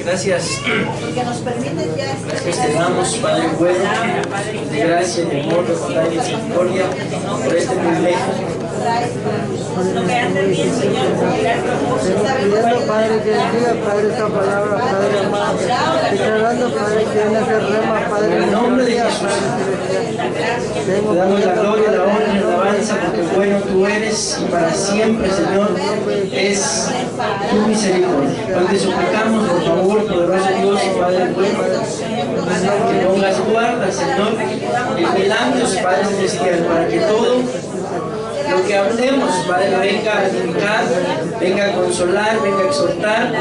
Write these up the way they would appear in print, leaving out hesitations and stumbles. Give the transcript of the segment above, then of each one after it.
Gracias. Gracias te damos, Padre bueno, de gracia, de amor, de bondad y misericordia, por este privilegio. Pidiendo, Padre, que bendiga, Padre, esta palabra, Padre amado. Declarando, Padre, que viene a ser rema, Padre. En el nombre de Jesús. Te damos la gloria, la honra y la alabanza, porque bueno tú eres y para siempre, Señor, es tu misericordia. Hoy te suplicamos, por favor, poderoso Dios, Padre bueno, que pongas guarda, Señor, vigilando, Padre celestial, para que todo lo que hablemos, Padre, venga a edificar, venga a consolar, venga a exhortar,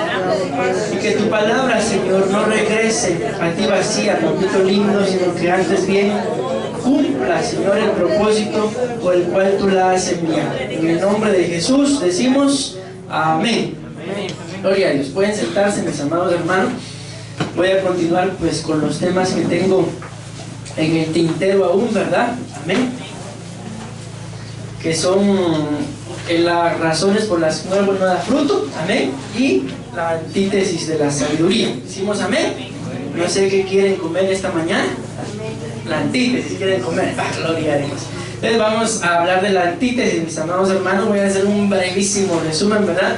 y que tu palabra, Señor, no regrese a ti vacía, papito lindo, sino que antes bien cumpla, Señor, el propósito por el cual tú la has enviado. En el nombre de Jesús decimos amén. Gloria a Dios. Pueden sentarse, mis amados hermanos. Voy a continuar pues con los temas que tengo en el tintero aún, ¿verdad? Amén. Que son las razones por las que no árbol no da fruto, amén, y la antítesis de la sabiduría. ¿Decimos amén? No sé qué quieren comer esta mañana. La antítesis quieren comer. Gloria a Dios. Entonces vamos a hablar de la antítesis, mis amados hermanos. Voy a hacer un brevísimo resumen, ¿verdad?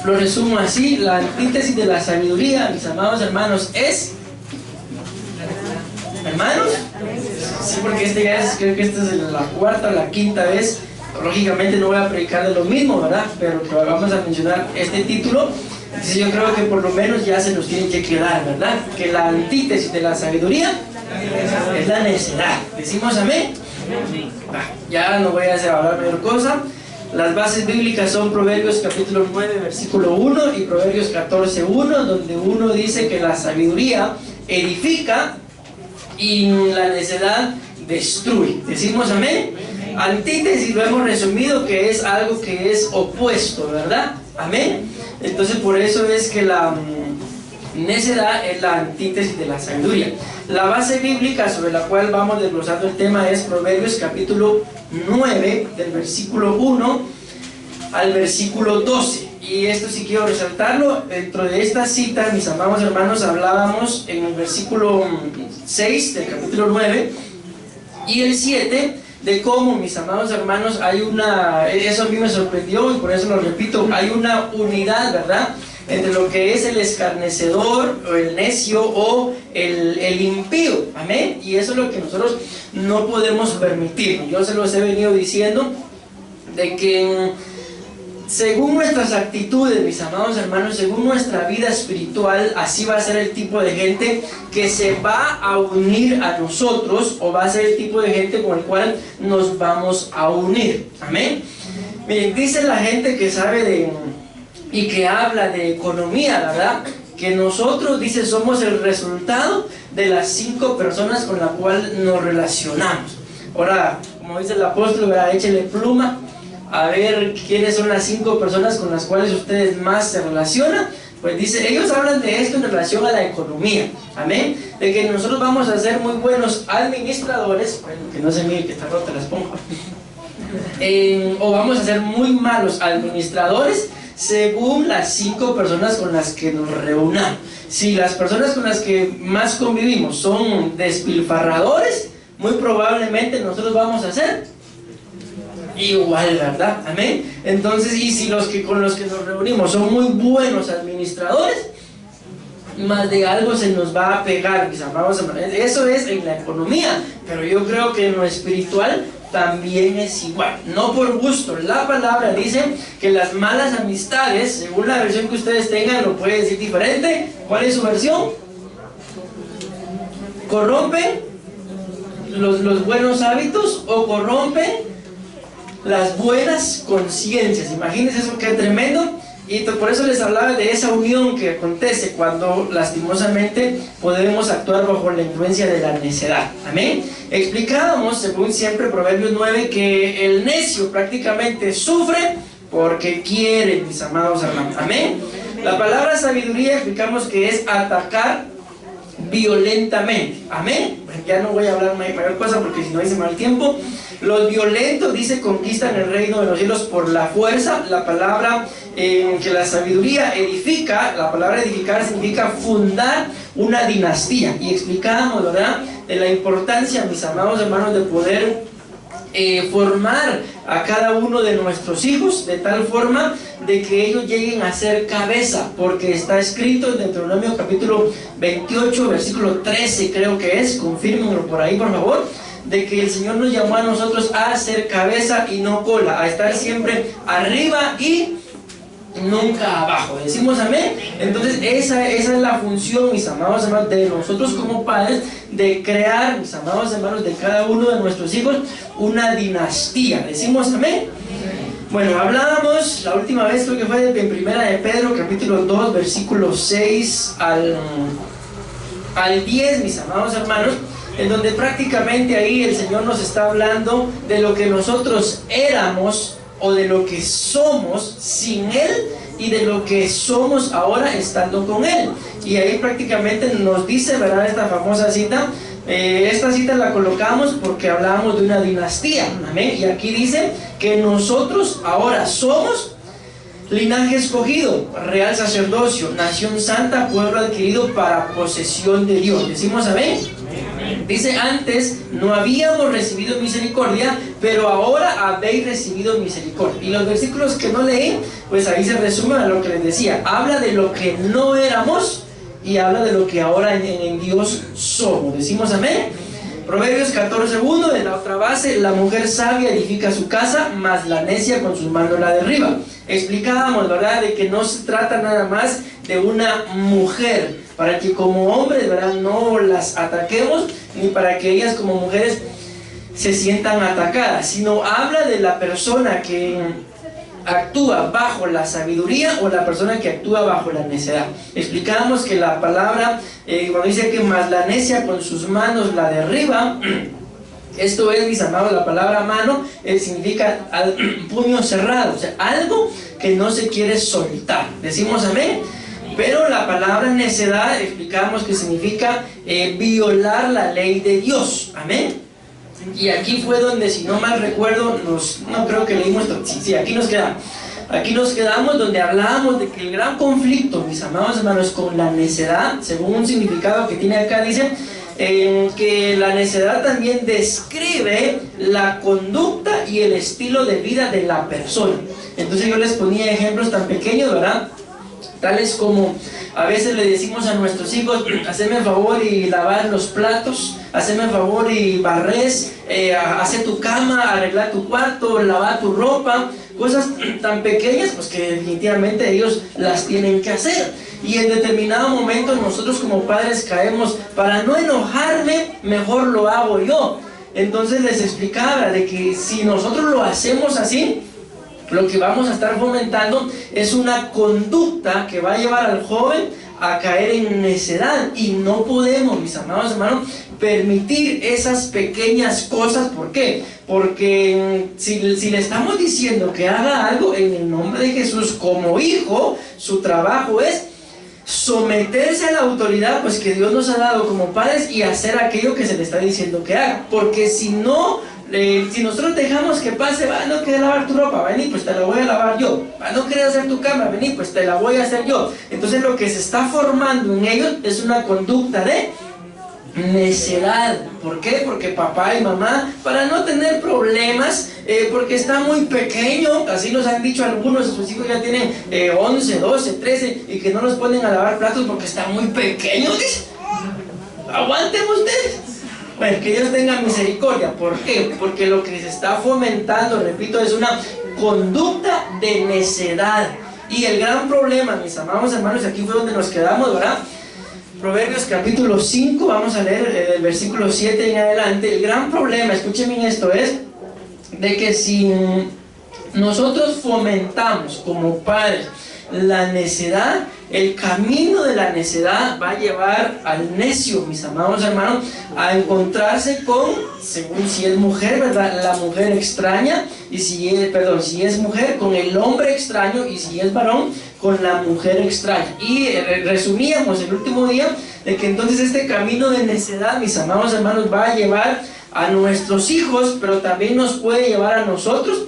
Lo resumo así: la antítesis de la sabiduría, mis amados hermanos, es... ¿Hermanos? Sí, porque creo que esta es la cuarta o la quinta vez. Lógicamente no voy a predicar de lo mismo, ¿verdad? Pero que vamos a mencionar este título. Entonces yo creo que por lo menos ya se nos tiene que quedar, ¿verdad? Que la antítesis de la sabiduría es la necedad. ¿Decimos amén? Ya no voy a hacer hablar mayor cosa. Las bases bíblicas son Proverbios capítulo 9, versículo 1 y Proverbios 14, 1, donde uno dice que la sabiduría edifica y la necedad destruye. ¿Decimos amén? Antítesis lo hemos resumido que es algo que es opuesto, ¿verdad? Amén. Entonces por eso es que la necedad es la antítesis de la sabiduría. La base bíblica sobre la cual vamos desglosando el tema es Proverbios capítulo 9, del versículo 1 al versículo 12. Y esto sí quiero resaltarlo. Dentro de esta cita, mis amados hermanos, hablábamos en el versículo 6 del capítulo 9 y el 7 de cómo, mis amados hermanos, hay una... Eso a mí me sorprendió y por eso lo repito. Hay una unidad, ¿verdad?, entre lo que es el escarnecedor o el necio o el impío. Amén. Y eso es lo que nosotros no podemos permitir. Yo se los he venido diciendo de que según nuestras actitudes, mis amados hermanos, según nuestra vida espiritual, así va a ser el tipo de gente que se va a unir a nosotros, o va a ser el tipo de gente con el cual nos vamos a unir. Amén. Miren, dice la gente que sabe y que habla de economía, ¿verdad?, que nosotros, dice, somos el resultado de las 5 personas con las cuales nos relacionamos. Ahora, como dice el apóstol, ¿verdad?, échele pluma a ver quiénes son las 5 personas con las cuales ustedes más se relacionan. Pues dice, ellos hablan de esto en relación a la economía, amén, de que nosotros vamos a ser muy buenos administradores, bueno, que no se mire que está rota la esponja, o vamos a ser muy malos administradores según las 5 personas con las que nos reunamos. Si las personas con las que más convivimos son despilfarradores, muy probablemente nosotros vamos a ser igual, ¿verdad? Amén. Entonces, y si con los que nos reunimos son muy buenos administradores, más de algo se nos va a pegar, mis amados hermanos. Eso es en la economía, pero yo creo que en lo espiritual también es igual. No por gusto. La palabra dice que las malas amistades, según la versión que ustedes tengan, lo puede decir diferente. ¿Cuál es su versión? ¿Corrompen los buenos hábitos o corrompen las buenas conciencias? Imagínense eso, qué tremendo. Y por eso les hablaba de esa unión que acontece cuando lastimosamente podemos actuar bajo la influencia de la necedad. Amén. Explicábamos, según siempre, Proverbios 9, que el necio prácticamente sufre porque quiere, mis amados hermanos. Amén. La palabra sabiduría explicamos que es atacar violentamente. Amén. Ya no voy a hablar mayor cosa porque si no hice mal tiempo. Los violentos, dice, conquistan el reino de los cielos por la fuerza. La palabra que la sabiduría edifica, la palabra edificar significa fundar una dinastía. Y explicábamos, ¿verdad?, de la importancia, mis amados hermanos, de poder formar a cada uno de nuestros hijos de tal forma de que ellos lleguen a ser cabeza, porque está escrito en Deuteronomio capítulo 28 versículo 13, creo que es, confírmenlo por ahí por favor, de que el Señor nos llamó a nosotros a ser cabeza y no cola, a estar siempre arriba y nunca abajo. Decimos amén. Entonces esa es la función, mis amados hermanos, de nosotros como padres, de crear, mis amados hermanos, de cada uno de nuestros hijos una dinastía. Decimos amén. Bueno, hablábamos la última vez, creo que fue en Primera de Pedro capítulo 2 versículo 6 al 10, mis amados hermanos, en donde prácticamente ahí el Señor nos está hablando de lo que nosotros éramos o de lo que somos sin Él y de lo que somos ahora estando con Él. Y ahí prácticamente nos dice, ¿verdad?, esta famosa cita. Esta cita la colocamos porque hablábamos de una dinastía, amén. Y aquí dice que nosotros ahora somos linaje escogido, real sacerdocio, nación santa, pueblo adquirido para posesión de Dios. Decimos amén. Dice, antes no habíamos recibido misericordia, pero ahora habéis recibido misericordia. Y los versículos que no leí, pues ahí se resume a lo que les decía. Habla de lo que no éramos y habla de lo que ahora en Dios somos. Decimos amén. Proverbios 14:1, en la otra base, la mujer sabia edifica su casa, mas la necia con sus manos la derriba. Explicábamos, ¿verdad?, de que no se trata nada más de una mujer, para que como hombres, ¿verdad?, no las ataquemos, ni para que ellas como mujeres se sientan atacadas, sino habla de la persona que actúa bajo la sabiduría o la persona que actúa bajo la necedad. Explicábamos que la palabra, cuando dice que más la necia con sus manos la derriba, esto es, mis amados, la palabra mano significa puño cerrado, o sea, algo que no se quiere soltar. Decimos amén. Pero la palabra necedad explicamos que significa violar la ley de Dios. Amén. Y aquí fue donde, si no mal recuerdo, no creo que leímos esto. Sí, aquí nos quedamos. Aquí nos quedamos donde hablábamos de que el gran conflicto, mis amados hermanos, con la necedad, según un significado que tiene acá, dice que la necedad también describe la conducta y el estilo de vida de la persona. Entonces yo les ponía ejemplos tan pequeños, ¿verdad?, tales como a veces le decimos a nuestros hijos, haceme el favor y lavar los platos, haceme el favor y barres, hacer tu cama, arreglar tu cuarto, lavar tu ropa, cosas tan pequeñas pues que definitivamente ellos las tienen que hacer. Y en determinado momento nosotros como padres caemos, para no enojarme, mejor lo hago yo. Entonces les explicaba de que si nosotros lo hacemos así, lo que vamos a estar fomentando es una conducta que va a llevar al joven a caer en necedad. Y no podemos, mis amados hermanos, permitir esas pequeñas cosas. ¿Por qué? Porque si le estamos diciendo que haga algo en el nombre de Jesús como hijo, su trabajo es someterse a la autoridad pues que Dios nos ha dado como padres y hacer aquello que se le está diciendo que haga. Porque si no, si nosotros dejamos que pase, no quieres lavar tu ropa, vení, pues te la voy a lavar yo. No quieres hacer tu cama, vení, pues te la voy a hacer yo. Entonces lo que se está formando en ellos es una conducta de necedad. ¿Por qué? Porque papá y mamá, para no tener problemas, porque está muy pequeño, así nos han dicho algunos, sus hijos ya tienen 11, 12, 13, y que no los ponen a lavar platos porque está muy pequeño, dice. Aguanten ustedes. Bueno, que Dios tenga misericordia. ¿Por qué? Porque lo que se está fomentando, repito, es una conducta de necedad. Y el gran problema, mis amados hermanos, aquí fue donde nos quedamos, ¿verdad? Proverbios capítulo 5, vamos a leer el versículo 7 en adelante. El gran problema, escuchen bien esto, es de que si nosotros fomentamos como padres la necedad, el camino de la necedad va a llevar al necio, mis amados hermanos, a encontrarse con, según si es mujer, ¿verdad?, la mujer extraña, y si es mujer, con el hombre extraño, y si es varón, con la mujer extraña. Y resumíamos el último día de que entonces este camino de necedad, mis amados hermanos, va a llevar a nuestros hijos, pero también nos puede llevar a nosotros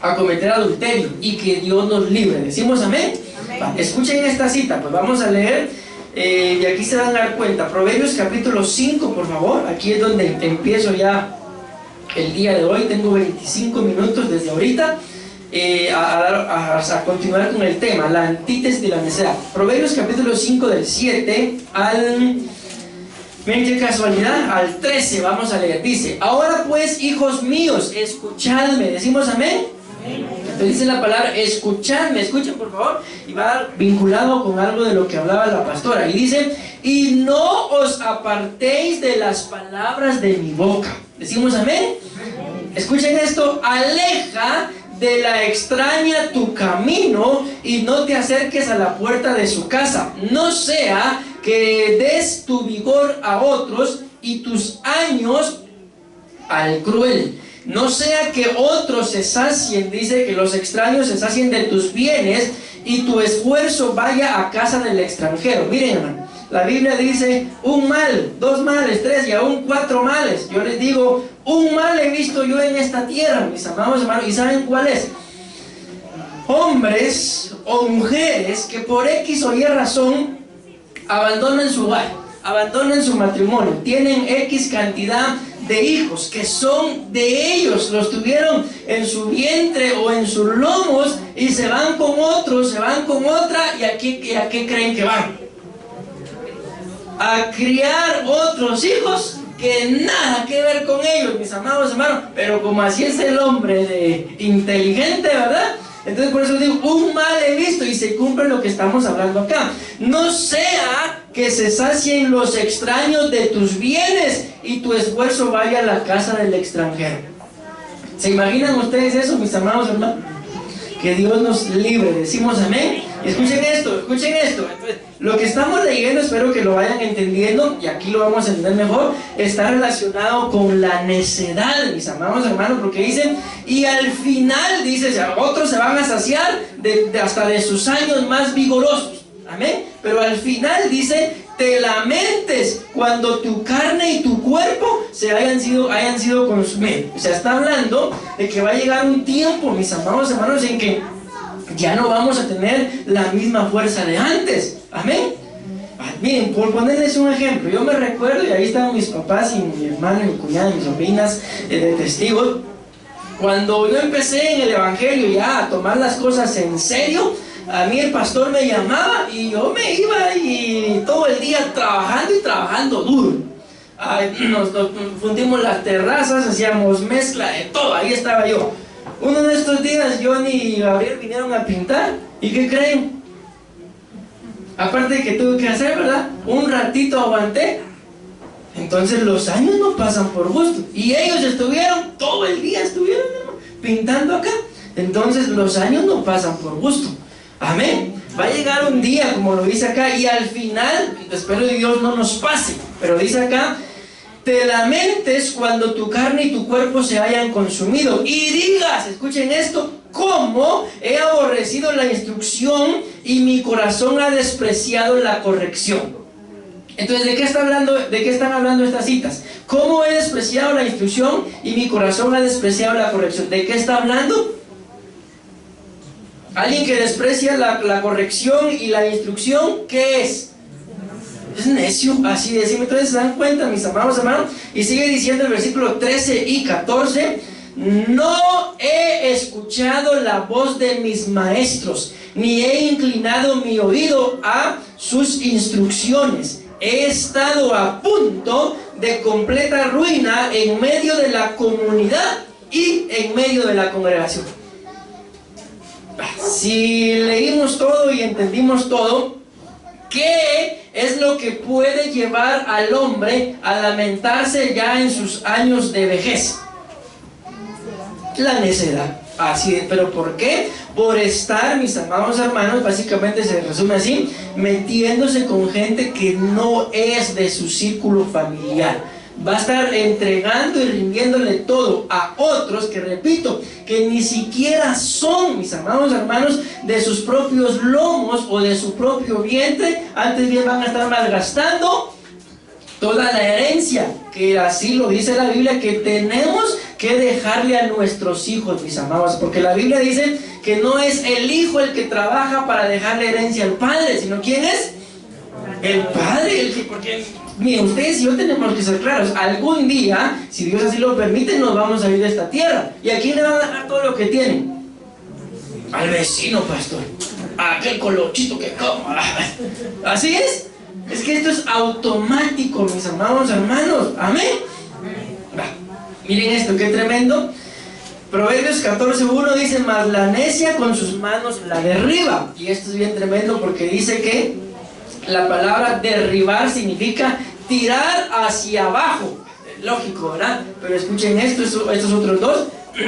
a cometer adulterio, y que Dios nos libre. ¿Decimos amén? Amén. Escuchen esta cita, pues vamos a leer, y aquí se van a dar cuenta. Proverbios capítulo 5, por favor. Aquí es donde empiezo ya el día de hoy. Tengo 25 minutos desde ahorita a continuar con el tema, la antítesis de la necedad. Proverbios capítulo 5 del 7 al, miren qué casualidad, al 13 vamos a leer. Dice: ahora pues, hijos míos, escuchadme. ¿Decimos amén? Entonces dice la palabra escuchadme. Escuchen por favor, y va vinculado con algo de lo que hablaba la pastora, y dice: y no os apartéis de las palabras de mi boca. ¿Decimos amén? Escuchen esto: aleja de la extraña tu camino, y no te acerques a la puerta de su casa, no sea que des tu vigor a otros y tus años al cruel. No sea que otros se sacien, dice, que los extraños se sacien de tus bienes y tu esfuerzo vaya a casa del extranjero. Miren, hermano, la Biblia dice: un mal, dos males, tres y aún cuatro males. Yo les digo, un mal he visto yo en esta tierra, mis amados hermanos. ¿Y saben cuál es? Hombres o mujeres que por X o Y razón abandonan su hogar, abandonan su matrimonio, tienen X cantidad de hijos que son de ellos, los tuvieron en su vientre o en sus lomos, y se van con otros, se van con otra, y a qué creen que van? A criar otros hijos que nada que ver con ellos, mis amados hermanos. Pero como así es el hombre de inteligente, ¿verdad? Entonces por eso digo, un mal he visto, y se cumple lo que estamos hablando acá. No sea que se sacien los extraños de tus bienes y tu esfuerzo vaya a la casa del extranjero. ¿Se imaginan ustedes eso, mis amados hermanos? Que Dios nos libre. Decimos amén. Y escuchen esto, escuchen esto. Entonces, lo que estamos leyendo, espero que lo vayan entendiendo, y aquí lo vamos a entender mejor. Está relacionado con la necedad, mis amados hermanos, porque dicen: y al final, dice, otros se van a saciar hasta de sus años más vigorosos. Amén. Pero al final dice: te lamentes cuando tu carne y tu cuerpo hayan sido consumidos. O sea, está hablando de que va a llegar un tiempo, mis amados hermanos, en que ya no vamos a tener la misma fuerza de antes. Amén. Miren, por ponerles un ejemplo, yo me recuerdo, y ahí estaban mis papás y mi hermano y mi cuñada y mis sobrinas de testigos, cuando yo empecé en el evangelio ya a tomar las cosas en serio. A mí el pastor me llamaba y yo me iba, y todo el día trabajando, y trabajando duro. Nos fundimos las terrazas, hacíamos mezcla de todo, ahí estaba yo. Uno de estos días Johnny y Gabriel vinieron a pintar, ¿y qué creen? Aparte de que tuve que hacer, ¿verdad? Un ratito aguanté. Entonces los años no pasan por gusto, y ellos estuvieron todo el día, pintando acá. Entonces los años no pasan por gusto. Amén. Va a llegar un día, como lo dice acá, y al final, espero que Dios no nos pase, pero dice acá: te lamentes cuando tu carne y tu cuerpo se hayan consumido, y digas, escuchen esto: cómo he aborrecido la instrucción y mi corazón ha despreciado la corrección. Entonces, ¿de qué están hablando estas citas? ¿Cómo he despreciado la instrucción y mi corazón ha despreciado la corrección? ¿De qué está hablando? Alguien que desprecia la corrección y la instrucción, ¿qué es? Es necio, así decimos. Entonces se dan cuenta, mis amados hermanos, y sigue diciendo el versículo 13 y 14: no he escuchado la voz de mis maestros, ni he inclinado mi oído a sus instrucciones. He estado a punto de completa ruina en medio de la comunidad y en medio de la congregación. Si leímos todo y entendimos todo, ¿qué es lo que puede llevar al hombre a lamentarse ya en sus años de vejez? La necedad. Así, ¿pero por qué? Por estar, mis amados hermanos, básicamente se resume así: metiéndose con gente que no es de su círculo familiar. Va a estar entregando y rindiéndole todo a otros que, repito, que ni siquiera son, mis amados hermanos, de sus propios lomos o de su propio vientre. Antes bien van a estar malgastando toda la herencia que así lo dice la Biblia, que tenemos que dejarle a nuestros hijos, mis amados, porque la Biblia dice que no es el hijo el que trabaja para dejarle herencia al padre, sino ¿quién es? El padre, porque miren, ustedes y yo tenemos que ser claros, algún día, si Dios así lo permite, nos vamos a ir de esta tierra. ¿Y a quién le van a dejar todo lo que tienen? Al vecino, pastor, a aquel colochito que coma. Así es que esto es automático, mis amados hermanos, amén. Miren esto, qué tremendo. Proverbios 14:1 dice, mas la necia con sus manos la derriba. Y esto es bien tremendo porque dice que la palabra derribar significa tirar hacia abajo. Lógico, ¿verdad? Pero escuchen esto, estos otros dos.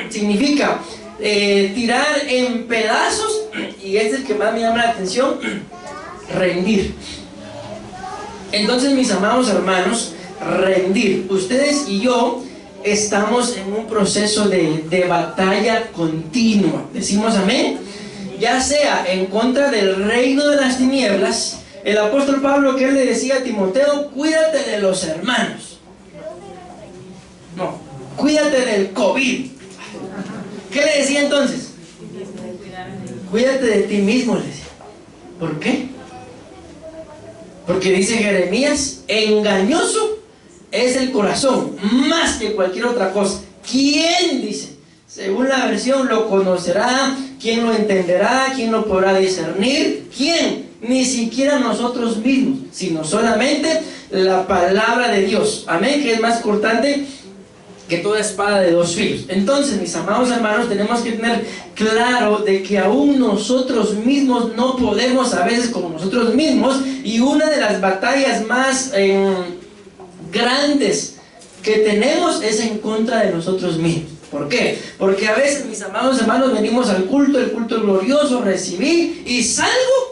Significa tirar en pedazos. Y este es el que más me llama la atención. Rendir. Entonces, mis amados hermanos, rendir. Ustedes y yo estamos en un proceso de batalla continua. Decimos amén. Ya sea en contra del reino de las tinieblas. El apóstol Pablo, que él le decía a Timoteo, cuídate de los hermanos. No, cuídate del COVID. ¿Qué le decía entonces? Cuídate de ti mismo, le decía. ¿Por qué? Porque dice Jeremías, engañoso es el corazón, más que cualquier otra cosa. ¿Quién, dice? Según la versión, lo conocerá, ¿quién lo entenderá? ¿Quién lo podrá discernir? ¿Quién? Ni siquiera nosotros mismos, sino solamente la palabra de Dios. Amén, que es más cortante que toda espada de dos filos. Entonces, mis amados hermanos, tenemos que tener claro de que aún nosotros mismos no podemos a veces como nosotros mismos, y una de las batallas más grandes que tenemos es en contra de nosotros mismos. ¿Por qué? Porque a veces, mis amados hermanos, venimos al culto, el culto glorioso, recibí y salgo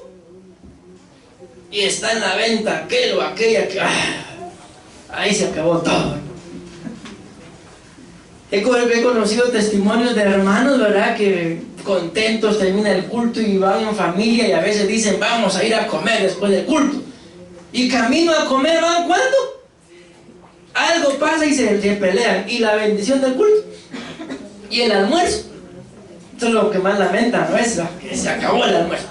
y está en la venta aquel o aquella que ahí se acabó todo. He conocido testimonios de hermanos, ¿verdad?, que contentos termina el culto y van en familia y a veces dicen vamos a ir a comer después del culto, y camino a comer van ¿cuándo? Algo pasa y se pelean, y la bendición del culto y el almuerzo, esto es lo que más lamentan, ¿no? Es que se acabó el almuerzo.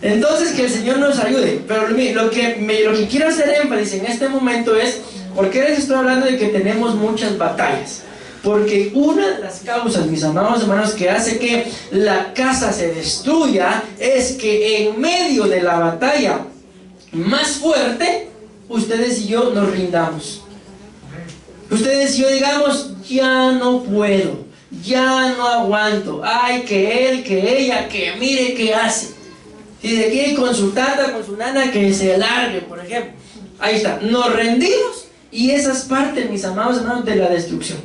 Entonces, que el Señor nos ayude. Pero lo que quiero hacer énfasis en este momento es, ¿por qué les estoy hablando de que tenemos muchas batallas? Porque una de las causas, mis amados hermanos, que hace que la casa se destruya es que en medio de la batalla más fuerte, ustedes y yo nos rindamos. Ustedes y yo digamos, ya no puedo, ya no aguanto, ay, que él, que ella, que mire qué hace. Si se quiere con su tata, con su nana, que se largue, por ejemplo. Ahí está, nos rendimos, y esa es parte, mis amados hermanos, de la destrucción.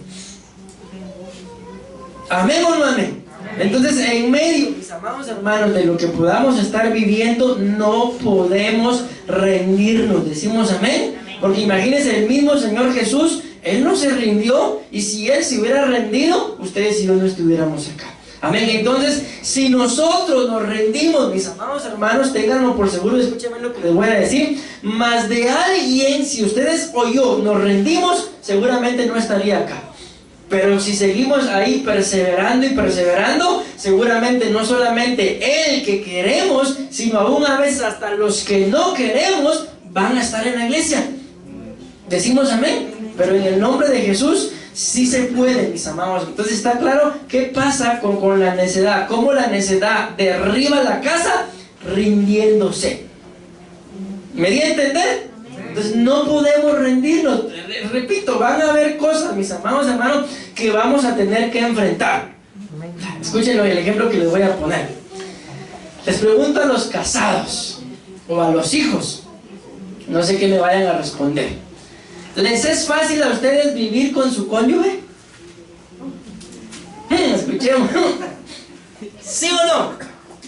¿Amén o no amén? Entonces, en medio, mis amados hermanos, de lo que podamos estar viviendo, no podemos rendirnos. Decimos amén. Porque imagínense, el mismo Señor Jesús, Él no se rindió, y si Él se hubiera rendido, ustedes y yo no estuviéramos acá. Amén. Entonces, si nosotros nos rendimos, mis amados hermanos, ténganlo por seguro, escúchenme lo que les voy a decir, más de alguien, si ustedes o yo nos rendimos, seguramente no estaría acá. Pero si seguimos ahí perseverando y perseverando, seguramente no solamente el que queremos, sino aún a veces hasta los que no queremos van a estar en la iglesia. Decimos amén. Pero en el nombre de Jesús sí se puede, mis amados. Entonces está claro qué pasa con la necedad. Cómo la necedad derriba la casa rindiéndose. ¿Me di a entender? Entonces no podemos rendirnos. Repito, van a haber cosas, mis amados hermanos, que vamos a tener que enfrentar. Escúchenlo, el ejemplo que les voy a poner. Les pregunto a los casados o a los hijos, no sé qué me vayan a responder. ¿Les es fácil a ustedes vivir con su cónyuge? Escuchemos. ¿Sí o no?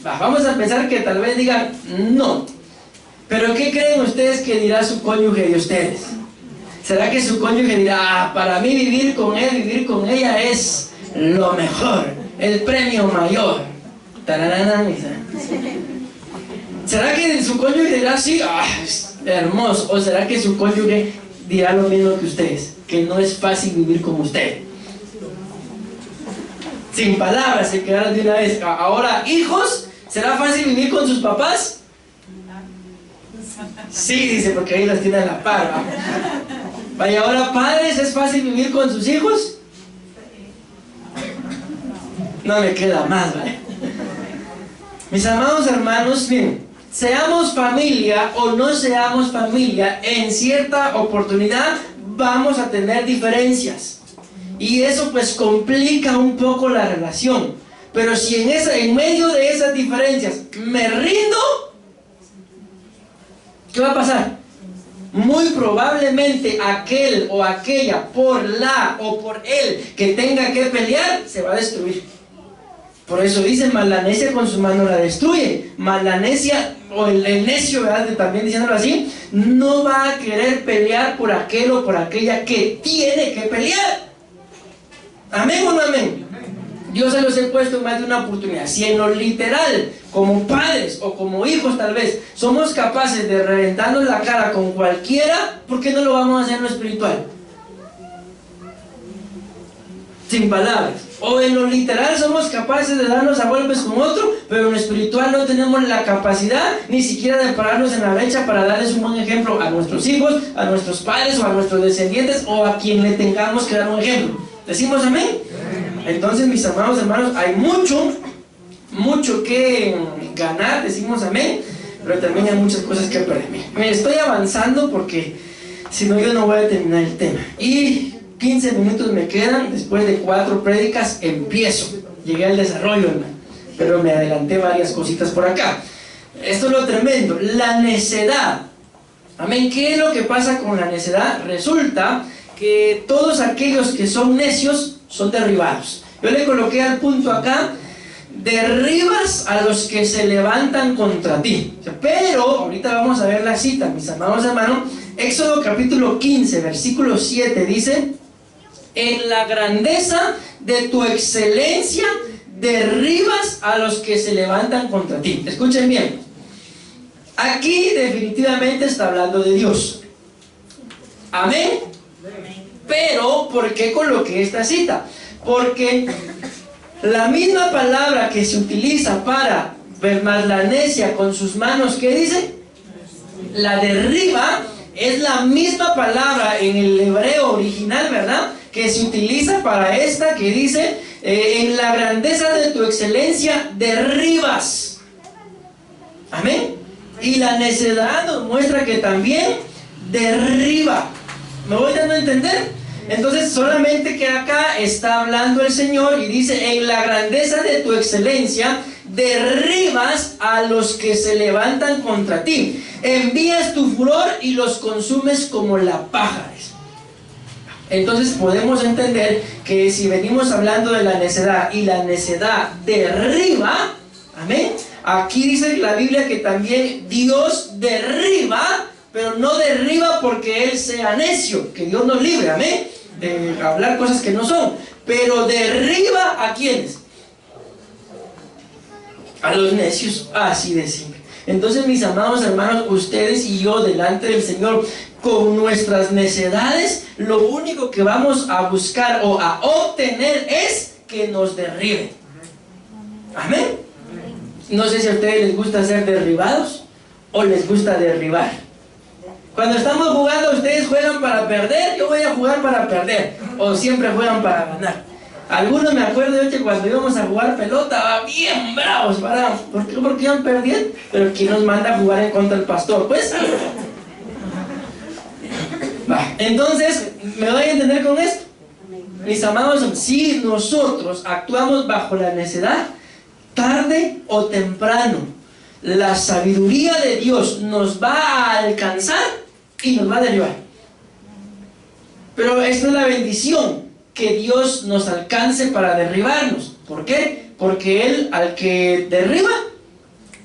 Vamos a pensar que tal vez digan no. Pero ¿qué creen ustedes que dirá su cónyuge de ustedes? ¿Será que su cónyuge dirá, para mí vivir con él, vivir con ella es lo mejor, el premio mayor? ¿Será que su cónyuge dirá, sí, es hermoso? ¿O será que su cónyuge dirá lo mismo que ustedes, que no es fácil vivir con usted. Sin palabras se quedaron de una vez. Ahora, hijos, ¿será fácil vivir con sus papás? Sí, dice, porque ahí los tiene a la par, ¿va? Vaya, ahora, padres, ¿es fácil vivir con sus hijos? No me queda más, ¿vale? Mis amados hermanos, miren, seamos familia o no seamos familia, en cierta oportunidad vamos a tener diferencias. Y eso pues complica un poco la relación. Pero si en medio de esas diferencias me rindo, ¿qué va a pasar? Muy probablemente aquel o aquella por la o por él que tenga que pelear se va a destruir. Por eso dice, mas la necia con su mano la destruye. Mas la necia, o el necio, ¿verdad? También diciéndolo así, no va a querer pelear por aquel o por aquella que tiene que pelear. ¿Amén o no amén? Dios se los he puesto en más de una oportunidad. Si en lo literal, como padres o como hijos tal vez, somos capaces de reventarnos la cara con cualquiera, ¿por qué no lo vamos a hacer en lo espiritual? Sin palabras. O en lo literal somos capaces de darnos a golpes con otro, pero en lo espiritual no tenemos la capacidad ni siquiera de pararnos en la brecha para darles un buen ejemplo a nuestros hijos, a nuestros padres o a nuestros descendientes o a quien le tengamos que dar un ejemplo. ¿Decimos amén? Entonces, mis amados hermanos, hay mucho que ganar, decimos amén, pero también hay muchas cosas que perder. Me estoy avanzando porque si no yo no voy a terminar el tema. Y 15 minutos me quedan, después de 4 prédicas empiezo. Llegué al desarrollo, hermano, pero me adelanté varias cositas por acá. Esto es lo tremendo, la necedad. Amén. ¿Qué es lo que pasa con la necedad? Resulta que todos aquellos que son necios son derribados. Yo le coloqué al punto acá, derribas a los que se levantan contra ti. Pero, ahorita vamos a ver la cita, mis amados hermanos. Éxodo capítulo 15, versículo 7 dice: en la grandeza de tu excelencia derribas a los que se levantan contra ti. Escuchen bien. Aquí definitivamente está hablando de Dios. Amén. Pero, ¿por qué coloqué esta cita? Porque la misma palabra que se utiliza para ver más la necia con sus manos, ¿qué dice? La derriba, es la misma palabra en el hebreo original, ¿verdad? Que se utiliza para esta que dice, en la grandeza de tu excelencia derribas. Amén. Y la necedad nos muestra que también derriba. ¿Me voy dando a entender? Entonces solamente que acá está hablando el Señor y dice, en la grandeza de tu excelencia derribas a los que se levantan contra ti, envías tu furor y los consumes como la paja. Entonces podemos entender que si venimos hablando de la necedad y la necedad derriba, amén, aquí dice la Biblia que también Dios derriba, pero no derriba porque Él sea necio, que Dios nos libre, amén, de hablar cosas que no son, pero derriba ¿a quiénes? A los necios, así de simple. Entonces, mis amados hermanos, ustedes y yo delante del Señor, con nuestras necedades, lo único que vamos a buscar o a obtener es que nos derriben. Amén. No sé si a ustedes les gusta ser derribados o les gusta derribar. Cuando estamos jugando, ustedes juegan para perder, yo voy a jugar para perder, o siempre juegan para ganar. Algunos me acuerdo de que cuando íbamos a jugar pelota, va bien bravos, parados. ¿Por qué? Porque iban perdiendo. Pero ¿quién nos manda a jugar en contra del pastor? Pues. Entonces, ¿me doy a entender con esto? Mis amados, si nosotros actuamos bajo la necedad, tarde o temprano, la sabiduría de Dios nos va a alcanzar y nos va a derribar. Pero esta es la bendición, que Dios nos alcance para derribarnos. ¿Por qué? Porque Él al que derriba,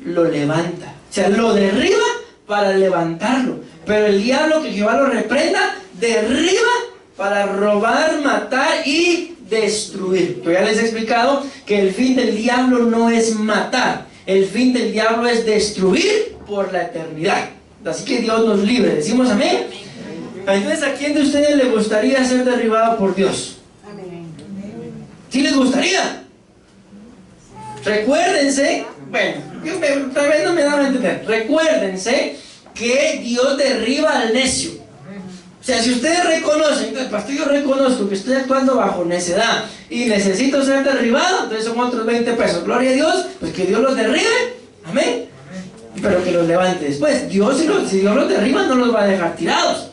lo levanta. O sea, lo derriba para levantarlo. Pero el diablo, que Jehová lo reprenda, derriba para robar, matar y destruir. Yo ya les he explicado que el fin del diablo no es matar. El fin del diablo es destruir por la eternidad. Así que Dios nos libre. ¿Decimos amén? Entonces, ¿a quién de ustedes le gustaría ser derribado por Dios? ¿Sí les gustaría? Recuérdense, bueno, tal vez no me dan a entender. Recuérdense que Dios derriba al necio. O sea, si ustedes reconocen, entonces, pastor, yo reconozco que estoy actuando bajo necedad y necesito ser derribado, entonces son otros 20 pesos. Gloria a Dios, pues que Dios los derribe. Amén. Pero que los levante después. Dios, si Dios los derriba, no los va a dejar tirados.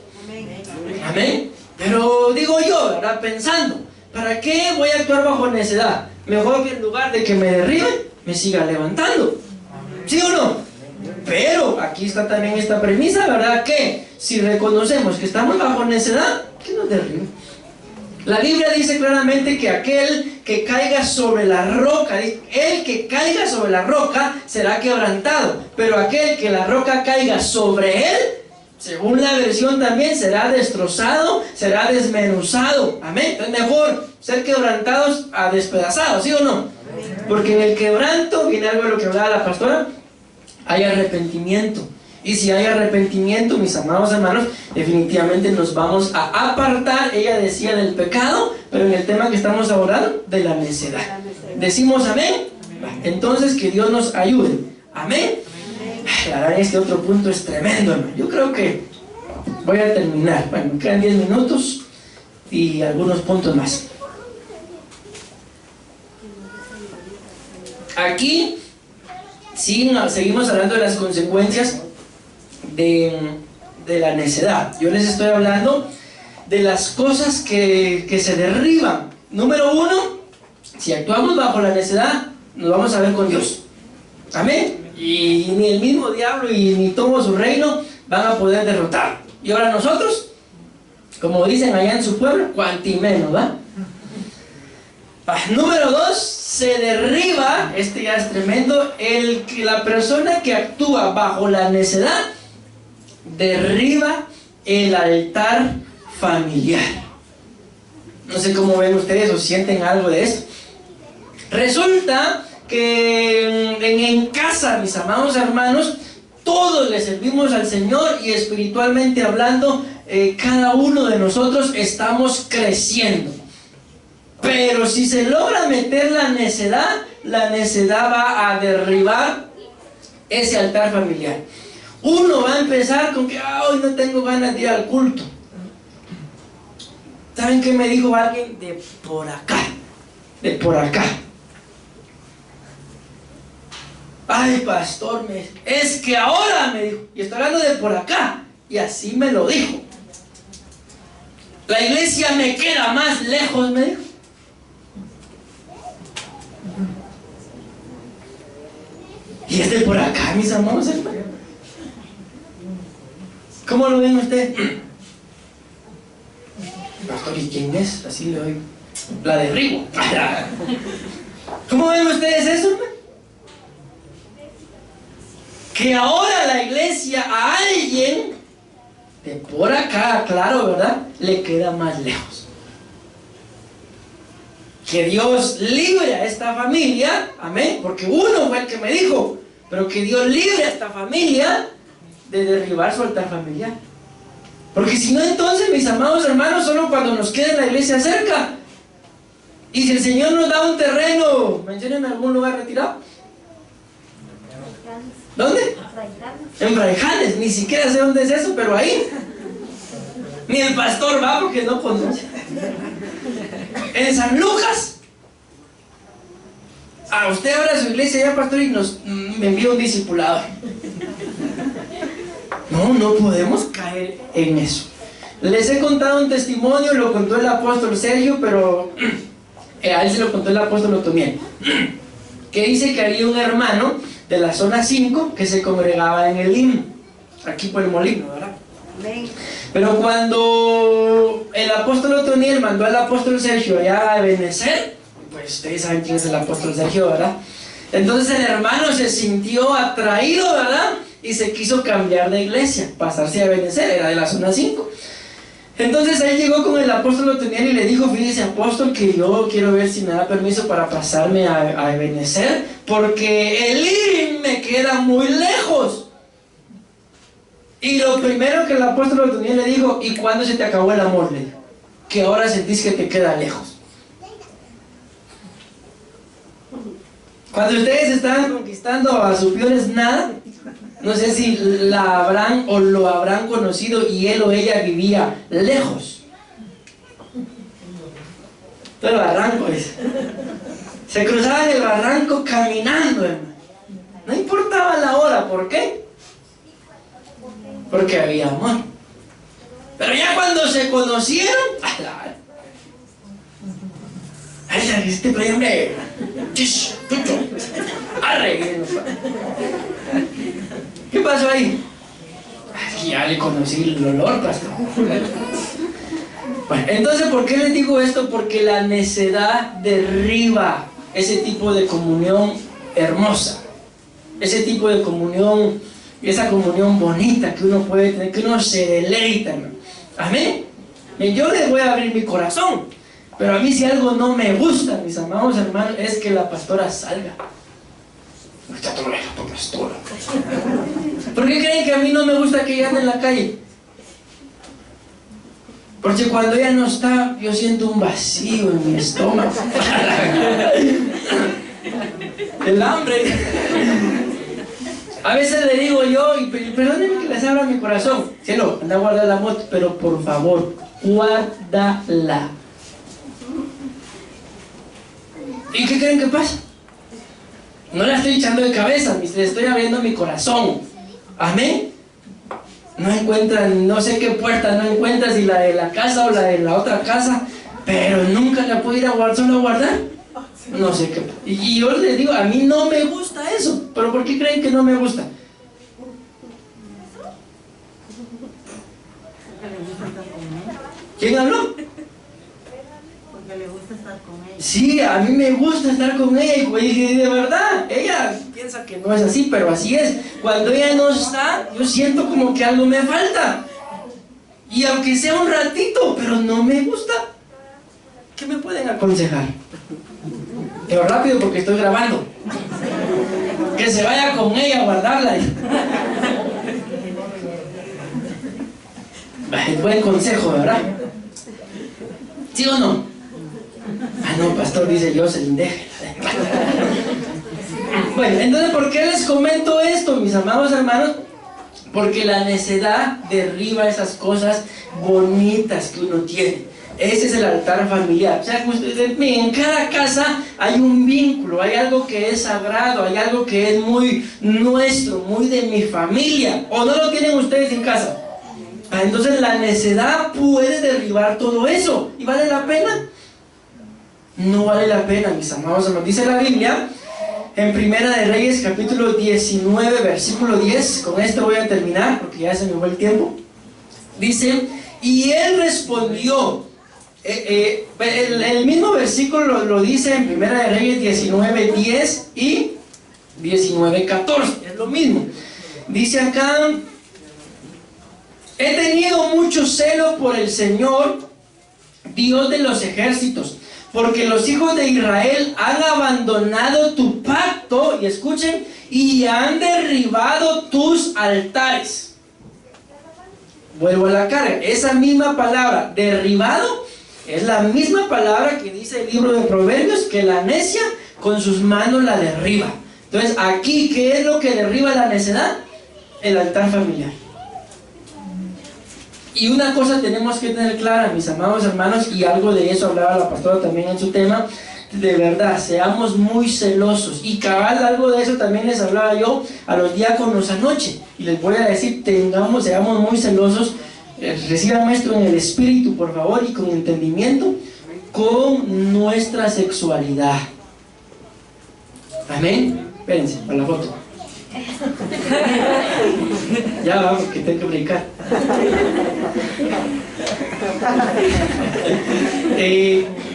Amén. Pero digo yo, ¿verdad? Pensando, ¿para qué voy a actuar bajo necedad? Mejor que en lugar de que me derriben, me siga levantando. ¿Sí o no? Pero aquí está también esta premisa, ¿verdad? Que si reconocemos que estamos bajo necedad, ¿qué nos derriba? La Biblia dice claramente que aquel que caiga sobre la roca, el que caiga sobre la roca será quebrantado, pero aquel que la roca caiga sobre él, según la versión también, será destrozado, será desmenuzado. Amén. Entonces mejor ser quebrantados a despedazados, ¿sí o no? Porque en el quebranto, viene algo de lo que hablaba la pastora, hay arrepentimiento. Y si hay arrepentimiento, mis amados hermanos, definitivamente nos vamos a apartar, ella decía, del pecado, pero en el tema que estamos abordando, de la necedad. ¿Decimos amén? Entonces que Dios nos ayude. Amén. La verdad, este otro punto es tremendo, hermano. Yo creo que voy a terminar. Bueno, me quedan 10 minutos y algunos puntos más. Aquí seguimos hablando de las consecuencias de la necedad. Yo les estoy hablando de las cosas que se derriban. Número 1, si actuamos bajo la necedad, nos vamos a ver con Dios. Amén. Y ni el mismo diablo y ni todo su reino van a poder derrotar. Y ahora nosotros, como dicen allá en su pueblo, cuanti menos, ¿va? Número 2, se derriba, este ya es tremendo, la persona que actúa bajo la necedad derriba el altar familiar. No sé cómo ven ustedes o sienten algo de eso. Resulta que en casa, mis amados hermanos, todos le servimos al Señor y espiritualmente hablando, cada uno de nosotros estamos creciendo. Pero si se logra meter la necedad va a derribar ese altar familiar. Uno va a empezar con que hoy no tengo ganas de ir al culto. ¿Saben qué me dijo alguien? De por acá. De por acá. Ay, pastor, es que ahora me dijo, y estoy hablando de por acá, y así me lo dijo. La iglesia me queda más lejos, me dijo. Y es de por acá, mis amados hermanos. ¿Cómo lo ven ustedes? Pastor, ¿y quién es? Así le doy. La derribo. ¿Cómo ven ustedes eso, hermano? Que ahora la iglesia a alguien de por acá, claro, ¿verdad? Le queda más lejos. Que Dios libre a esta familia, amén, porque uno fue el que me dijo, pero que Dios libre a esta familia de derribar su altar familiar. Porque si no, entonces, mis amados hermanos, solo cuando nos quede la iglesia cerca. Y si el Señor nos da un terreno, menciónenme algún lugar retirado. ¿Dónde? En Fraijanes, ni siquiera sé dónde es eso, pero ahí. Ni el pastor va porque no conoce. En San Lucas. Usted abra su iglesia ya, pastor, y me envía un discipulador. No podemos caer en eso. Les he contado un testimonio, lo contó el apóstol Sergio, pero a él se lo contó el apóstol Otomiel, que dice que había un hermano de la zona 5 que se congregaba en el IM, aquí por el Molino, ¿verdad? Pero cuando el apóstol Otoniel mandó al apóstol Sergio allá a Benecer, pues ustedes saben quién es el apóstol Sergio, ¿verdad? Entonces el hermano se sintió atraído, ¿verdad? Y se quiso cambiar de iglesia, pasarse a Benecer, era de la zona 5. Entonces él llegó con el apóstol Otoniel y le dijo: fíjese, apóstol, que yo quiero ver si me da permiso para pasarme a Benecer, porque el IM me queda muy lejos. Y lo primero que el apóstol Otoniel le dijo: ¿y cuándo se te acabó el amor? Le dijo, que ahora sentís que te queda lejos. Cuando ustedes estaban conquistando a sus peores nada, no sé si la habrán o lo habrán conocido y él o ella vivía lejos. Todo el barranco es. Se cruzaban el barranco caminando, hermano. No importaba la hora, ¿por qué? Porque había amor. Pero ya cuando se conocieron, este por ahí, hombre, arre. ¿Qué pasó ahí? Ya le conocí el olor, pastor. Bueno, entonces, ¿por qué les digo esto? Porque la necedad derriba ese tipo de comunión hermosa, ese tipo de comunión, esa comunión bonita que uno puede tener, que uno se deleita, ¿no? Amén. Yo les voy a abrir mi corazón, pero a mí si algo no me gusta, mis amados hermanos, es que la pastora salga. ¿Por qué creen que a mí no me gusta que ella ande en la calle? Porque cuando ella no está, yo siento un vacío en mi estómago. El hambre. A veces le digo yo, y perdónenme que les abra mi corazón, cielo, anda a guardar la moto, pero por favor, guárdala. ¿Y qué creen que pasa? No la estoy echando de cabeza, le estoy abriendo mi corazón. Amén. No encuentran, no sé qué puerta no encuentras, si la de la casa o la de la otra casa, pero nunca la puedo ir a guardar, solo a guardar. No sé qué. Y yo les digo, a mí no me gusta eso. ¿Pero por qué creen que no me gusta? ¿Quién habló? Porque le gusta estar con ella. Sí, a mí me gusta estar con ella. Y de verdad, ella piensa que no es así, pero así es. Cuando ella no está, yo siento como que algo me falta. Y aunque sea un ratito, pero no me gusta. ¿Qué me pueden aconsejar? Pero rápido porque estoy grabando. Que se vaya con ella a guardarla. Buen consejo, ¿verdad? ¿Sí o no? Ah, no, pastor, dice Jocelyn, déjela. Bueno, entonces, ¿por qué les comento esto, mis amados hermanos? Porque la necedad derriba esas cosas bonitas que uno tiene. Ese es el altar familiar. O sea, en cada casa hay un vínculo, hay algo que es sagrado, hay algo que es muy nuestro, muy de mi familia. ¿O no lo tienen ustedes en casa? Entonces la necedad puede derribar todo eso. ¿Y vale la pena? No vale la pena, mis amados hermanos. Dice la Biblia en Primera de Reyes, capítulo 19, versículo 10. Con esto voy a terminar porque ya se me fue el tiempo. Dice, y él respondió. El mismo versículo lo dice en Primera de Reyes 19, 10 y 19, 14. Es lo mismo. Dice acá: he tenido mucho celo por el Señor, Dios de los ejércitos, porque los hijos de Israel han abandonado tu pacto, y escuchen, y han derribado tus altares. Vuelvo a la carga. Esa misma palabra, derribado, es la misma palabra que dice el libro de Proverbios, que la necia con sus manos la derriba. Entonces, aquí, ¿qué es lo que derriba la necedad? El altar familiar. Y una cosa tenemos que tener clara, mis amados hermanos, y algo de eso hablaba la pastora también en su tema. De verdad, seamos muy celosos. Y cabal, algo de eso también les hablaba yo a los diáconos anoche. Y les voy a decir, seamos muy celosos. Reciban esto en el espíritu, por favor, y con entendimiento, con nuestra sexualidad. Amén. Espérense, para la foto. Ya va, porque tengo que brincar.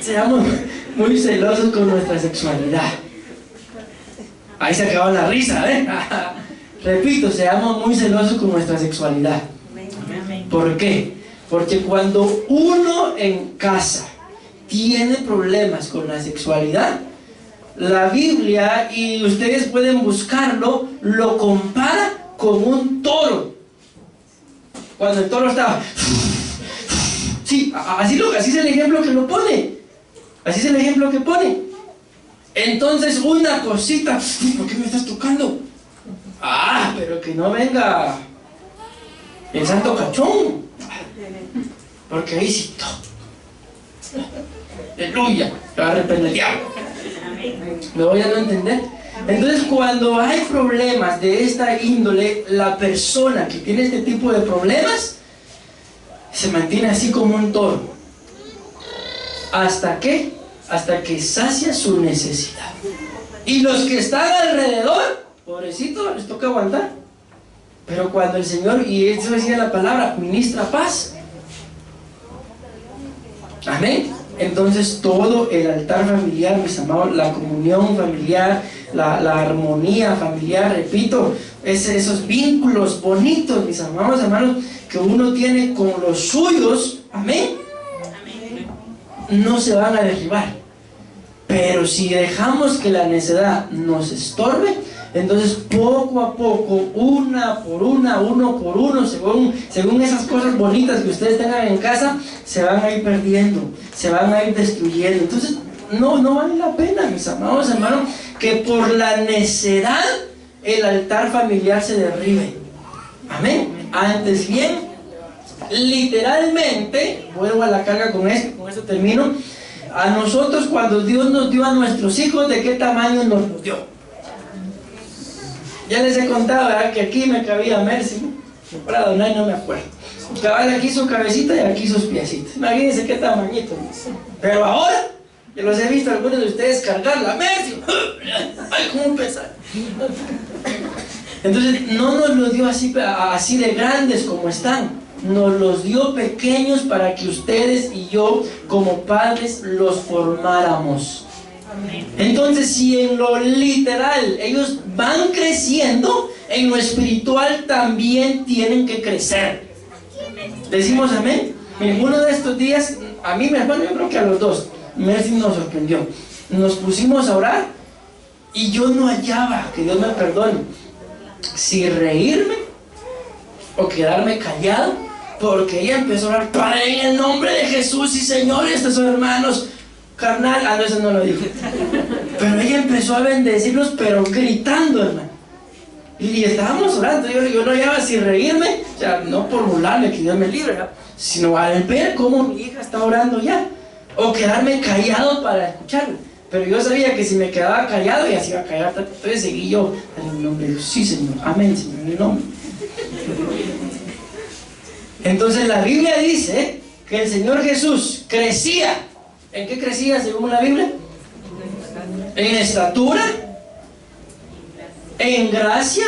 Seamos muy celosos con nuestra sexualidad. Ahí se acabó la risa, ¿eh? Repito, seamos muy celosos con nuestra sexualidad. ¿Por qué? Porque cuando uno en casa tiene problemas con la sexualidad, la Biblia, y ustedes pueden buscarlo, lo compara con un toro. cuando el toro estaba... Sí, así es el ejemplo que lo pone. Así es el ejemplo que pone. Entonces, una cosita, ¿por qué me estás tocando? Pero que no venga el santo cachón, porque ahí sí todo. Aleluya, me va a arrepentir el diablo. ¿Me voy a no entender? Entonces, cuando hay problemas de esta índole, la persona que tiene este tipo de problemas se mantiene así como un toro. ¿Hasta qué? Hasta que sacia su necesidad. Y los que están alrededor, pobrecitos, les toca aguantar. Pero cuando el Señor, y eso decía la palabra, ministra paz. Amén. Entonces todo el altar familiar, mis amados, la comunión familiar, la armonía familiar, repito, esos vínculos bonitos, mis amados hermanos, que uno tiene con los suyos, amén, no se van a derribar. Pero si dejamos que la necedad nos estorbe, entonces poco a poco, una por una, uno por uno, según esas cosas bonitas que ustedes tengan en casa, se van a ir perdiendo, se van a ir destruyendo. Entonces no vale la pena, mis amados hermanos, que por la necedad el altar familiar se derribe. Amén. Antes bien, literalmente, vuelvo a la carga con esto termino. A nosotros, cuando Dios nos dio a nuestros hijos, ¿de qué tamaño nos los dio? Ya les he contado, ¿verdad?, que aquí me cabía Mercy, para donar no me acuerdo. Cabal aquí su cabecita y aquí sus piecitos. Imagínense qué tamañito. Pero ahora, yo los he visto a algunos de ustedes cargar la Mercy. Ay, cómo pesar. Entonces, no nos los dio así de grandes como están. Nos los dio pequeños para que ustedes y yo, como padres, los formáramos. Entonces, si en lo literal ellos van creciendo, en lo espiritual también tienen que crecer. ¿Decimos amén? Miren, uno de estos días, a mí, bueno, yo creo que a los dos, Mercy nos sorprendió. Nos pusimos a orar y yo no hallaba, que Dios me perdone, si reírme o quedarme callado, porque ella empezó a orar: Padre, en el nombre de Jesús y Señor, estos son hermanos, carnal, no, eso no lo dijo, pero ella empezó a bendecirlos, pero gritando, hermano, y estábamos orando. Yo no hallaba si reírme, o sea, no por burlarme, que Dios me libre, ¿verdad?, sino al ver cómo mi hija está orando ya, o quedarme callado para escucharla. Pero yo sabía que si me quedaba callado, ella se iba a callar. Entonces seguí yo, en el nombre de Dios, sí Señor, amén Señor, en el nombre. Entonces la Biblia dice que el Señor Jesús crecía. ¿En qué crecía según la Biblia? En estatura, en gracia,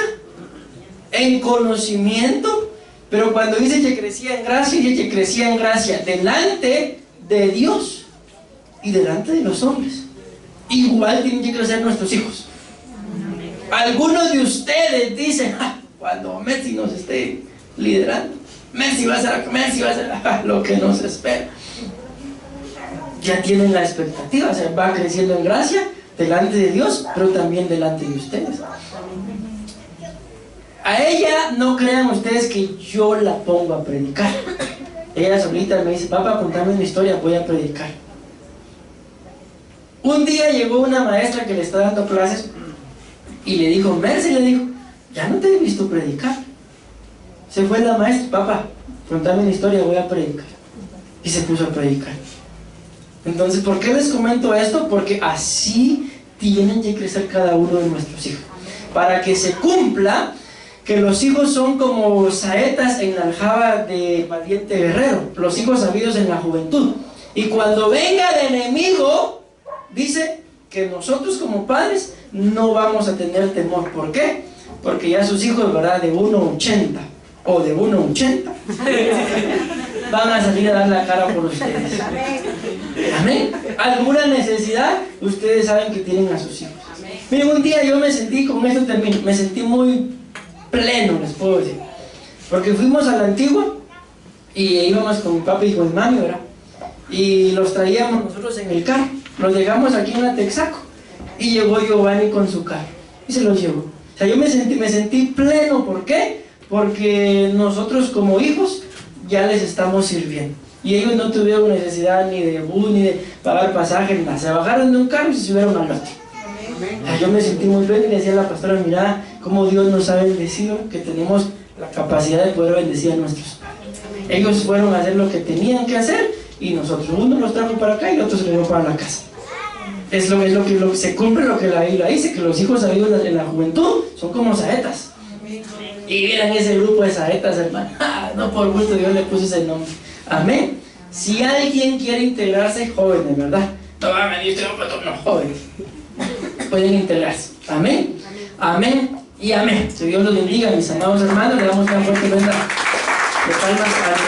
en conocimiento. Pero cuando dice que crecía en gracia, dice que crecía en gracia delante de Dios y delante de los hombres. Igual tienen que crecer nuestros hijos. Algunos de ustedes dicen: cuando Messi nos esté liderando, Messi va a hacer lo que nos espera. Ya tienen la expectativa, o sea, va creciendo en gracia delante de Dios, pero también delante de ustedes. A ella no crean ustedes que yo la pongo a predicar. Ella solita me dice: papá, contame una historia, voy a predicar. Un día llegó una maestra que le está dando clases y le dijo: Mercy, le dijo, ya no te he visto predicar. Se fue la maestra: papá, contame una historia, voy a predicar. Y se puso a predicar. Entonces, ¿por qué les comento esto? Porque así tienen que crecer cada uno de nuestros hijos, para que se cumpla que los hijos son como saetas en la aljaba de valiente guerrero, los hijos sabidos en la juventud. Y cuando venga el enemigo, dice que nosotros como padres no vamos a tener temor. ¿Por qué? Porque ya sus hijos, ¿verdad?, de 1.80 o de 1.80 van a salir a dar la cara por ustedes. Amén. Alguna necesidad, ustedes saben que tienen a sus hijos. Miren, un día yo me sentí, con esto termino, me sentí muy pleno, les puedo decir, porque fuimos a la Antigua y íbamos con mi papá y con mi mami, ¿verdad?, y los traíamos nosotros en el carro, los dejamos aquí en la Texaco y llegó Giovanni con su carro y se los llevó. O sea, yo me sentí pleno. ¿Por qué? porque nosotros como hijos ya les estamos sirviendo. Y ellos no tuvieron necesidad ni de bus, ni de pagar pasaje, ni nada. Se bajaron de un carro y se subieron al lote. Yo me sentí muy bien y le decía a la pastora, mira cómo Dios nos ha bendecido, que tenemos la capacidad de poder bendecir a nuestros padres. Ellos fueron a hacer lo que tenían que hacer y nosotros, uno los trajo para acá y el otro se lo llevó para la casa. Es lo que se cumple lo que la Biblia dice, que los hijos sabidos en la juventud son como saetas. Y vieran ese grupo de saetas, hermano. No por gusto Dios le puso ese nombre. Amén. Si alguien quiere integrarse, jóvenes, ¿verdad? No va a venir, no, jóvenes. Pueden integrarse. Amén. Amén y amén. Que Dios los bendiga, mis amados hermanos. Le damos una fuerte venta de palmas a